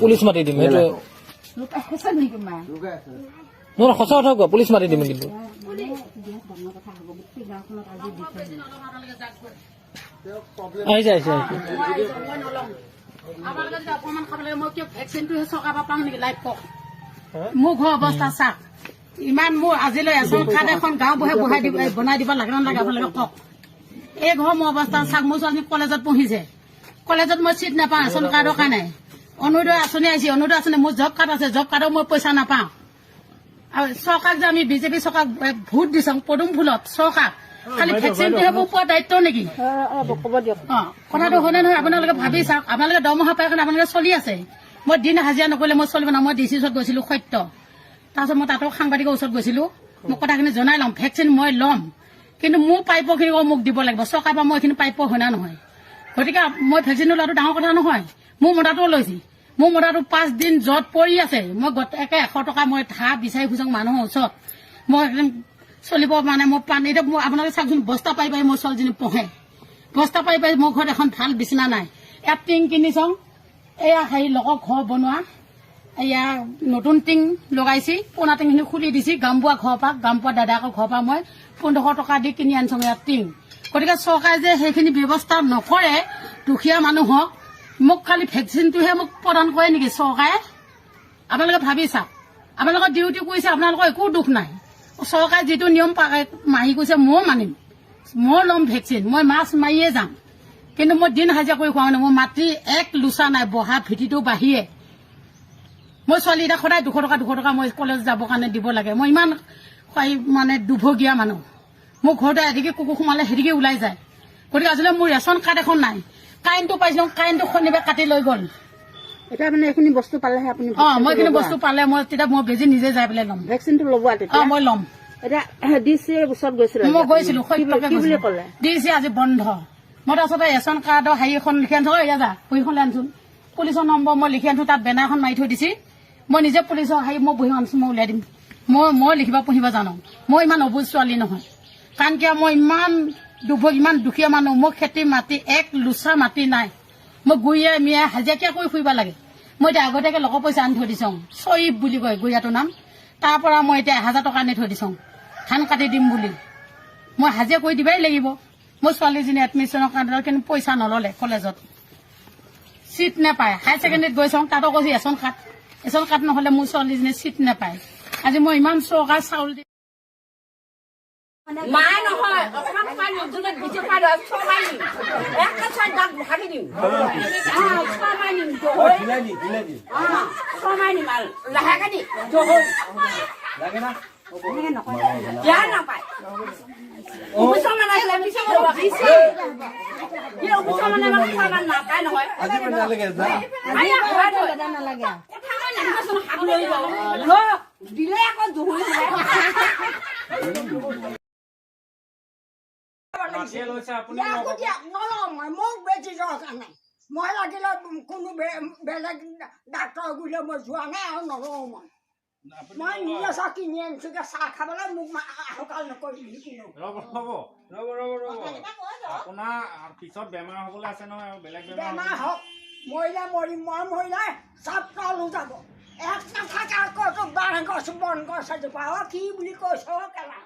police মাতি দিম সেইটো নহয় সঁচা কথা কোৱা পুলিচ মাতি দিম কিন্তু আহিছে আহিছে মোৰ ঘৰ অৱস্থা চাওক ইমান মোৰ আজিলৈ এজন কাৰ্ড এখন গাঁও বহাই বনাই দিব লাগে নালাগে আপোনালোকে কওক এই ঘৰ মোৰ অৱস্থা চাওক মোৰ ছোৱালী কলেজত পঢ়িছে কলেজত মই চিট নাপাওঁ ৰেচন কাৰ্ডৰ কাৰণে অৰুণোদয় আঁচনি আহিছে অৰুণোদয় আঁচনি মোৰ জব কাৰ্ড আছে জব কাৰ্ডৰ মই পইচা নাপাওঁ আৰু চৰকাৰক যে আমি বিজেপি চৰকাৰক ভোট দিছো পদুম ফুলত চৰকাৰ খালি ভেকচিনটোহে মোৰ পোৱা দায়িত্ব নেকি কথাটো হয়নে নহয় আপোনালোকে ভাবি চাওক আপোনালোকে দৰমহা পাই কাৰণে আপোনালোকে চলি আছে মই দিন হাজিৰা নকৰিলে মই চলিব না মই ডি চি ওচৰত গৈছিলো সত্য তাৰপিছত মই তাতো সাংবাদিকৰ ওচৰত গৈছিলো মোক কথাখিনি জনাই ল'ম ভেকচিন মই ল'ম কিন্তু মোৰ প্ৰাপ্যখিনি মোক দিব লাগিব চৰকাৰৰ পৰা মই এইখিনি প্ৰাপ্য হয় না নহয় গতিকে মই ভেকচিন লোৱাটো ডাঙৰ কথা নহয় মোৰ মতাটোও লৈছে মোৰ মতাটো 5 দিন জত পৰি আছে মই একে 100 টকা মই ধাৰ বিচাৰি ফুৰিছোঁ মানুহৰ ওচৰত মই একদম চলিব মানে মই পানী আপোনালোকে চাওকচোন বস্তা পাই পাই মোৰ ছোৱালীজনী পঢ়ে বস্তা পাই পাই মোৰ ঘৰত এখন ভাল বিচনা নাই ইয়াত টিং কিনি চাওঁ এয়া হেৰি লগৰ ঘৰ বনোৱা এয়া নতুন টিং লগাইছি পুৰণা টিংখিনি খুলি দিছি গামবোৱা ঘৰৰ পৰা গামবোৱা দাদাকৰ ঘৰৰ পৰা মই 1500 টকা দি কিনি আনিছোঁ ইয়াত টিং গতিকে চৰকাৰে যে সেইখিনি ব্যৱস্থা নকৰে দুখীয়া মানুহক মোক খালি ভেকচিনটোহে মোক প্ৰদান কৰে নেকি চৰকাৰে আপোনালোকে ভাবি চাওক আপোনালোকৰ ডিউটি কৰিছে আপোনালোকৰ একো দুখ নাই চৰকাৰে যিটো নিয়ম মাৰি কৈছে মই মানিম মই ল'ম ভেকচিন মই মাছ মাৰিয়ে যাম কিন্তু মই দিন হাজিৰা কৰি খোৱা নাই মোৰ মাটি এক লোচা নাই বহা ভেটিটো বাঢ়িয়ে মই ছোৱালী এতিয়া সদায় 200 টকা মই কলেজ যাবৰ কাৰণে দিব লাগে মই ইমান মানে দুভগীয়া মানুহ মোৰ ঘৰতে এদিকে কুকুৰ সোমালে সেদিকে ওলাই যায় গতিকে আজিলৈ মোৰ ৰেচন কাৰ্ড এখন নাই কাৰেণ্টটো পাইছিলো কাৰেণ্টটো শনিবাৰে কাটি লৈ গ'ল এতিয়া মানে এইখিনি বস্তু পালেহে আপুনি মই এইখিনি বস্তু পালে মই তেতিয়া মই বেজি নিজে যাই পেলাই ল'ম ভেকচিনটো ল'ব মই ল'ম এতিয়া ডিচি ওচৰত গৈছিলো মই গৈছিলো ডিচি আজি বন্ধ মই তাৰপিছতে ৰেচন কাৰ্ডৰ হেৰি এখন লিখি আনিছো এয়া যা বহীখন লৈ আনিছো পুলিচৰ নম্বৰ মই লিখি আনিছো তাত বেনাৰ এখন মাৰি থৈ দিছি মই নিজে পুলিচৰ হেৰি মই বহি আনিছো মই উলিয়াই দিম মই লিখিব পঢ়িব জানো মই ইমান অবুজ ছোৱালী নহয় কাৰণ কিয় মই ইমান দুখীয়া মানুহ মোৰ খেতি মাটি এক লোচা মাটি নাই মই গুৰিয়ে মিয়াই হাজিৰা কৰি ফুৰিব লাগে মই এতিয়া আগতীয়াকৈ লগৰ পইচা আনি থৈ দিছোঁ চয়ীব বুলি কয় গুৰিয়াটোৰ নাম তাৰ পৰা মই এতিয়া 1000 টকা আনি থৈ দিছোঁ ধান কাটি দিম বুলি মই হাজিৰা কৰি দিবই লাগিব মোৰ ছোৱালীজনী এডমিশ্যনৰ কাৰণে কিন্তু পইচা নল'লে কলেজত চিট নাপায় হায়াৰ ছেকেণ্ডেৰীত গৈছোঁ তাতো কৈছে ৰেচন কাৰ্ড নহ'লে মোৰ ছোৱালীজনী চিট নাপায় আজি মই ইমান চৰকাৰ চাউল দি মায়ে নহয় অকমান পাই নতুনে বিজি পাই ছমাই নিম একটা ছয় দাগ ভাগি দিম ছমাই নিম ছমাই নিম আর লাহেকে দি লাগে না দিয়া নাপায় অফিসৰ মানে আহিলে পিছে কি অফিসৰ মানে খাবার নাপায় নহয় আজি মানে নালাগে যা আয়া খাই নালাগে কথা কই নাহিবচোন হাত লৈ যাব দিলে আকৌ জহুৰি মোক বেছি দৰকাৰ নাই মই লাগিলে কোনো বেলেগ ডাক্তৰ গুৰিলে মই যোৱা নাই আৰু নলওঁ মই নিজে চাহ কিনি আনিছো চাহ খাবলৈ মোক আহকাল নকৰিবি আপোনাৰ পিছত বেমাৰ হ'বলৈ আছে নহয় বেলেগ বেমাৰ হওক মৰিলে মৰিম মই মৰিলে চব তলো যাব এক নাথাকে আকৌ বাঁহ গছ বন গছ এজোপা কি বুলি কৈছ কেলা